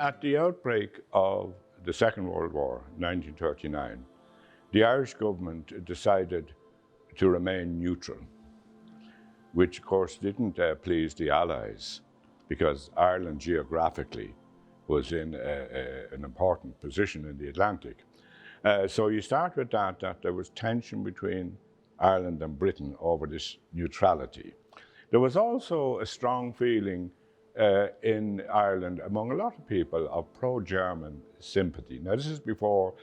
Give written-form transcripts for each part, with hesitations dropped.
At the outbreak of the Second World War, 1939, the Irish government decided to remain neutral, which of course didn't please the Allies, because Ireland geographically was in an important position in the Atlantic. So you start with that there was tension between Ireland and Britain over this neutrality. There was also a strong feeling in Ireland among a lot of people of pro-German sympathy. Now this is before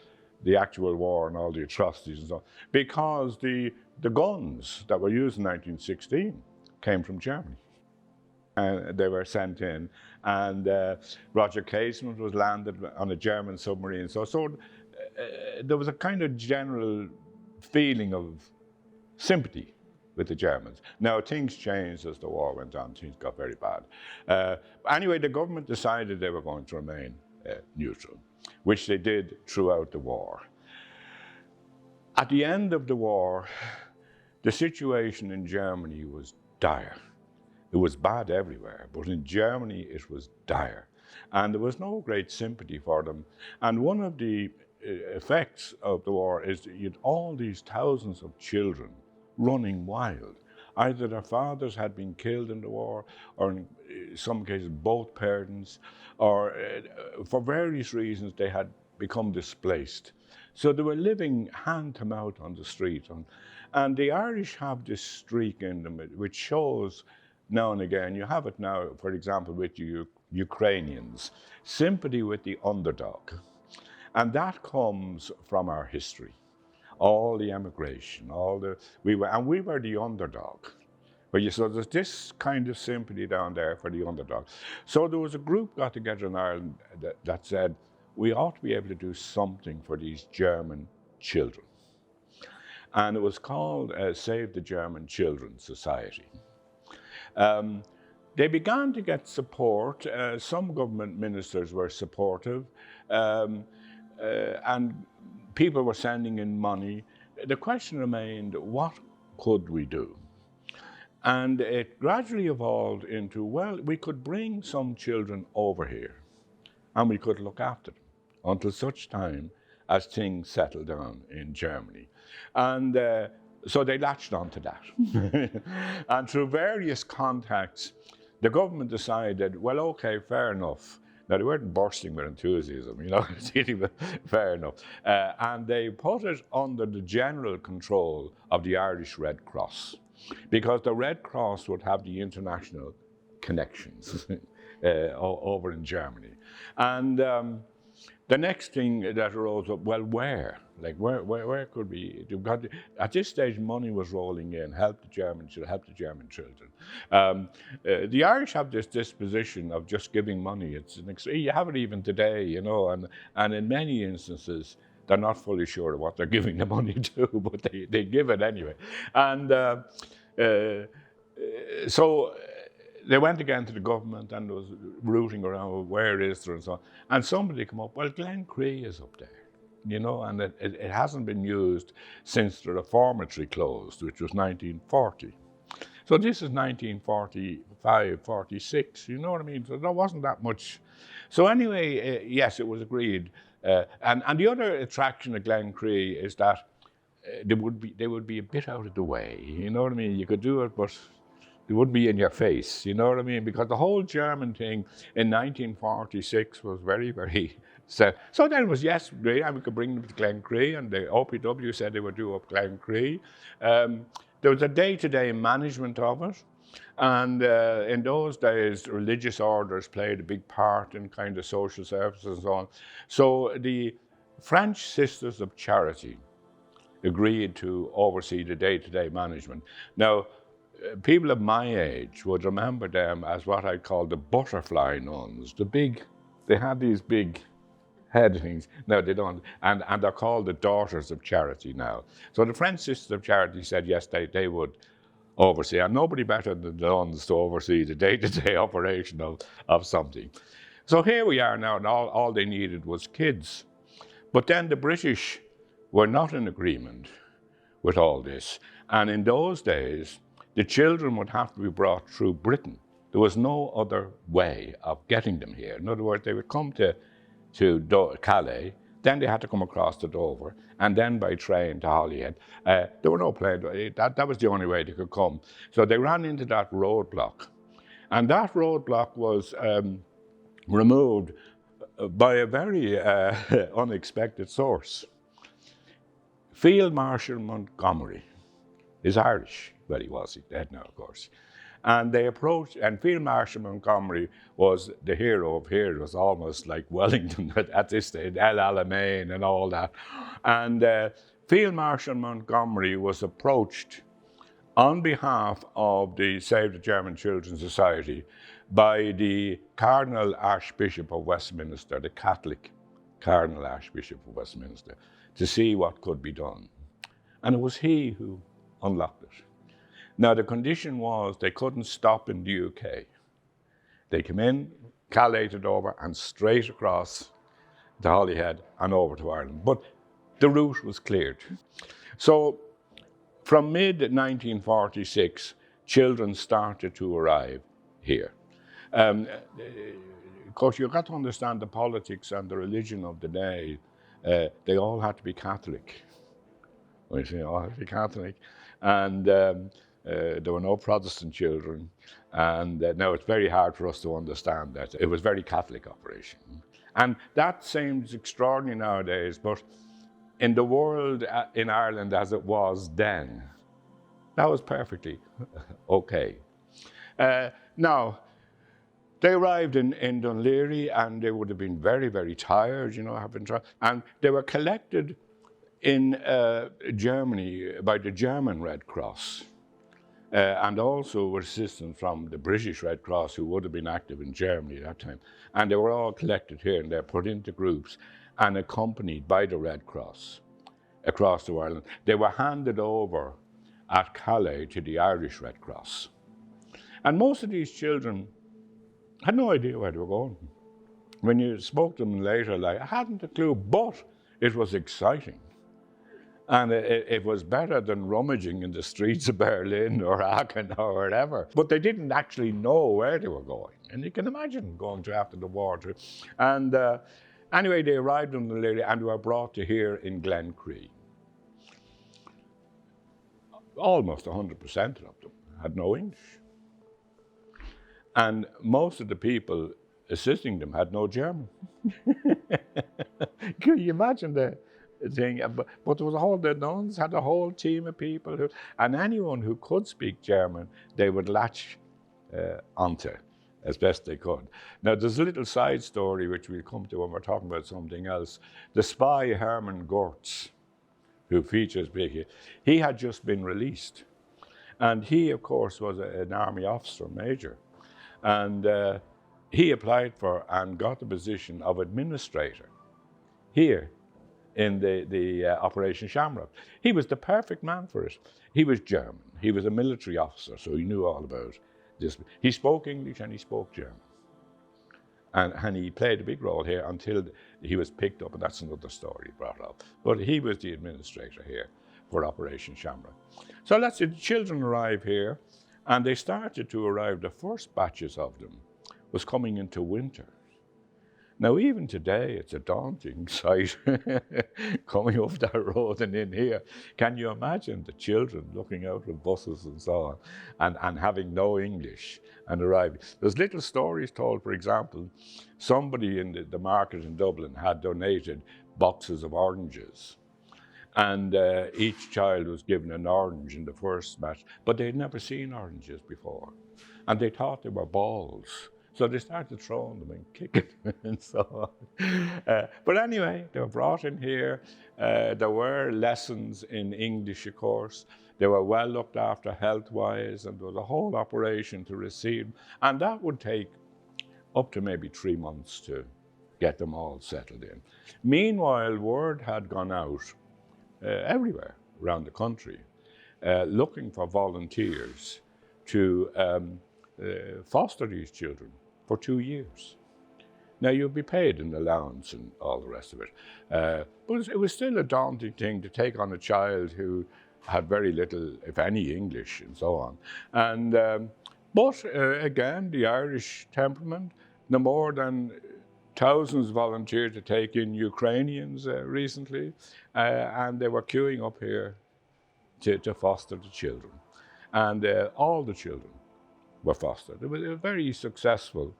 the actual war and all the atrocities and so on, because the guns that were used in 1916 came from Germany. And they were sent in, and Roger Casement was landed on a German submarine. So there was a kind of general feeling of sympathy with the Germans. Now things changed as the war went on, things got very bad. Anyway, the government decided they were going to remain neutral, which they did throughout the war. At the end of the war, the situation in Germany was dire. It was bad everywhere, but in Germany it was dire. And there was no great sympathy for them. And one of the effects of the war is that you had all these thousands of children running wild. Either their fathers had been killed in the war, or in some cases both parents, or for various reasons they had become displaced. So they were living hand to mouth on the street. And the Irish have this streak in them which shows now and again, you have it now, for example, with the Ukrainians, sympathy with the underdog. And that comes from our history. All the emigration, we were the underdog. So there's this kind of sympathy down there for the underdog. So there was a group got together in Ireland that said, we ought to be able to do something for these German children. And it was called Save the German Children Society. They began to get support. Some government ministers were supportive, and people were sending in money. The question remained, what could we do? And it gradually evolved into, well, we could bring some children over here and we could look after them until such time as things settled down in Germany. And so they latched onto that. And through various contacts, the government decided, well, okay, fair enough. Now, they weren't bursting with enthusiasm, fair enough. And they put it under the general control of the Irish Red Cross, because the Red Cross would have the international connections over in Germany. And the next thing that arose up, well, where? Like, where could we? At this stage, money was rolling in, help the German children. The Irish have this disposition of just giving money. You have it even today, and in many instances, they're not fully sure of what they're giving the money to, but they give it anyway. And so they went again to the government and was rooting around, where is there and so on. And somebody come up, well, Glencree is up there, and it hasn't been used since the Reformatory closed, which was 1940. So this is 1945, 46, you know what I mean? So there wasn't that much. So anyway, yes, it was agreed. And the other attraction of Glencree is that they would be a bit out of the way, you know what I mean? You could do it, but it wouldn't be in your face, you know what I mean? Because the whole German thing in 1946 was very, very sad. So then it was, yes, great, and we could bring them to Glencree, and the OPW said they would do up Glencree. There was a day-to-day management of it, and in those days, religious orders played a big part in kind of social services and so on. So the French Sisters of Charity agreed to oversee the day-to-day management. Now, people of my age would remember them as what I call the butterfly nuns. They had these big head things. No, they don't. And they're called the Daughters of Charity now. So the French Sisters of Charity said, yes, they would oversee. And nobody better than the nuns to oversee the day-to-day operation of something. So here we are now, and all they needed was kids. But then the British were not in agreement with all this. And in those days, the children would have to be brought through Britain There was no other way of getting them here. In other words, they would come to Calais, then they had to come across to Dover, and then by train to Holyhead. There were no planes. That was the only way they could come. So they ran into that roadblock. And that roadblock was removed by a very unexpected source. Field Marshal Montgomery is Irish. Well, he's dead now, of course. And they approached, and Field Marshal Montgomery was the hero of heroes, almost like Wellington at this stage, El Alamein and all that. And Field Marshal Montgomery was approached on behalf of the Save the German Children Society by the Cardinal Archbishop of Westminster, the Catholic Cardinal Archbishop of Westminster, to see what could be done. And it was he who unlocked it. Now, the condition was they couldn't stop in the UK. They came in, Calais to Dover, and straight across to Holyhead and over to Ireland. But the route was cleared. So from mid-1946, children started to arrive here. Of course, you've got to understand the politics and the religion of the day. They all had to be Catholic. They all had to be Catholic. And there were no Protestant children. And now it's very hard for us to understand that. It was a very Catholic operation. And that seems extraordinary nowadays, but in the world, in Ireland as it was then, that was perfectly okay. Now, they arrived in Dunleary, and they would have been very, very tired, and they were collected in Germany by the German Red Cross, and also with assistance from the British Red Cross, who would have been active in Germany at that time. And they were all collected here, and they're put into groups and accompanied by the Red Cross across to Ireland. They were handed over at Calais to the Irish Red Cross. And most of these children had no idea where they were going. When you spoke to them later, I hadn't a clue, but it was exciting. And it was better than rummaging in the streets of Berlin or Aachen or wherever. But they didn't actually know where they were going. And you can imagine going to after the war. And anyway, they arrived in Dunleary and were brought to here in Glencree. Almost 100% of them had no English. And most of the people assisting them had no German. Can you imagine the thing? But there was the nuns had a whole team of people and anyone who could speak German, they would latch onto as best they could. Now, there's a little side story which we'll come to when we're talking about something else. The spy Hermann Gortz, who features big here, he had just been released. And he, of course, was an army officer, major. And he applied for and got the position of administrator here in the Operation Shamrock. He was the perfect man for it. He was German. He was a military officer, so he knew all about this. He spoke English and he spoke German. And he played a big role here until he was picked up, and that's another story brought up. But he was the administrator here for Operation Shamrock. So let's say the children arrive here, and they started to arrive. The first batches of them was coming into winter. Now, even today, it's a daunting sight coming up that road and in here. Can you imagine the children looking out of buses and so on and having no English and arriving? There's little stories told, for example, somebody in the market in Dublin had donated boxes of oranges. And each child was given an orange in the first batch, but they'd never seen oranges before. And they thought they were balls. So they started throwing them and kicking them and so on. But anyway, they were brought in here. There were lessons in English, of course. They were well looked after health-wise, and there was a whole operation to receive them. And that would take up to maybe 3 months to get them all settled in. Meanwhile, word had gone out everywhere around the country, looking for volunteers to foster these children for 2 years. Now, you'll be paid an allowance and all the rest of it. But it was still a daunting thing to take on a child who had very little, if any, English and so on. And But again, the Irish temperament, no more than thousands volunteered to take in Ukrainians recently, and they were queuing up here to foster the children. And all the children were fostered. It was a very successful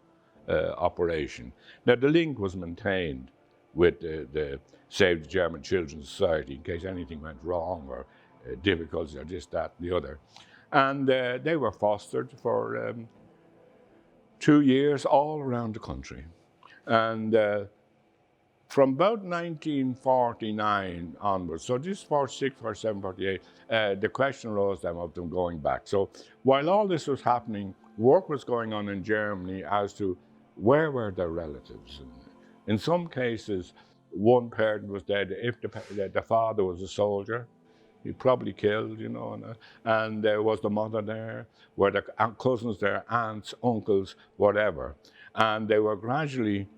operation. Now, the link was maintained with the Save the German Children's Society in case anything went wrong or difficulties or this, that, and the other. And they were fostered for 2 years all around the country. And from about 1949 onwards, so this 46, 47, 48, the question arose then of them going back. So while all this was happening, work was going on in Germany as to where were their relatives. And in some cases, one parent was dead. If the father was a soldier, he probably killed, you know, and there was the mother there, were the cousins there, aunts, uncles, whatever. And they were gradually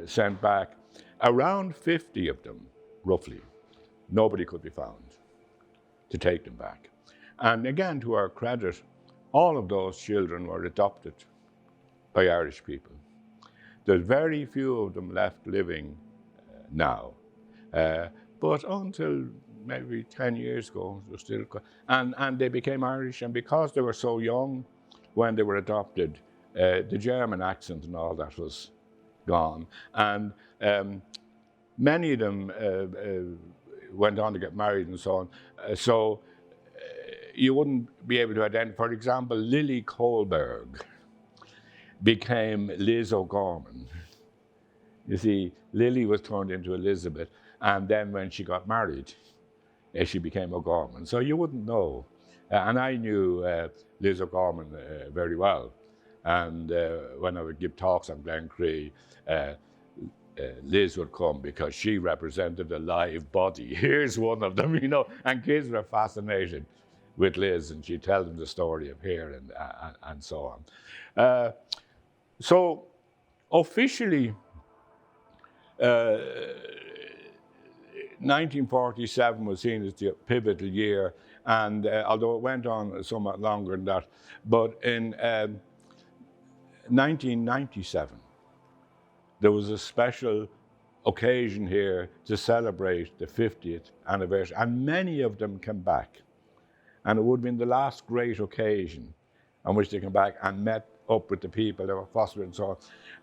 sent back. Around 50 of them, roughly, nobody could be found to take them back. And again, to our credit, all of those children were adopted by Irish people. There's very few of them left living now. But until maybe 10 years ago, they're still, and they became Irish, and because they were so young when they were adopted, the German accent and all that was gone. And many of them went on to get married and so on. So you wouldn't be able to identify, for example, Lily Kohlberg became Liz O'Gorman. You see, Lily was turned into Elizabeth, and then when she got married, she became O'Gorman. So you wouldn't know. And I knew Liz O'Gorman very well. And when I would give talks on Glencree, Liz would come because she represented a live body. Here's one of them, you know, and kids were fascinated with Liz, and she'd tell them the story of here and so on. So officially, 1947 was seen as the pivotal year, and although it went on somewhat longer than that, but in 1997, there was a special occasion here to celebrate the 50th anniversary, and many of them came back. And it would have been the last great occasion on which they came back and met up with the people that were fostering and so on.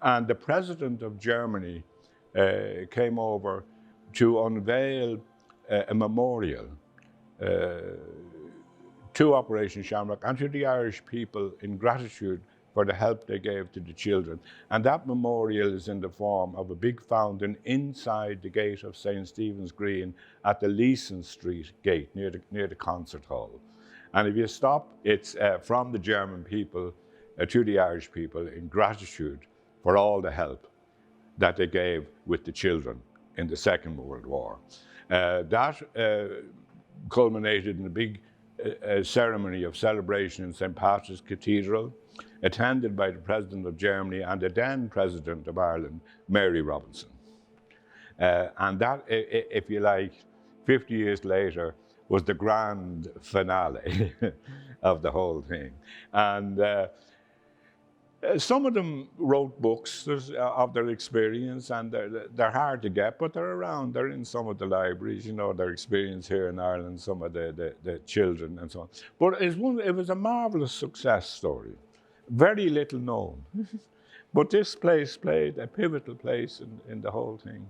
And the president of Germany came over to unveil a memorial to Operation Shamrock and to the Irish people in gratitude for the help they gave to the children. And that memorial is in the form of a big fountain inside the gate of St. Stephen's Green at the Leeson Street gate near the concert hall. And if you stop, it's from the German people to the Irish people in gratitude for all the help that they gave with the children in the Second World War. That culminated in a big ceremony of celebration in St. Patrick's Cathedral, attended by the President of Germany and the then President of Ireland, Mary Robinson. And that, if you like, 50 years later, was the grand finale of the whole thing. And some of them wrote books of their experience, and they're hard to get, but they're around. They're in some of the libraries, you know, their experience here in Ireland, some of the children and so on. But it was a marvelous success story, very little known. But this place played a pivotal place in the whole thing.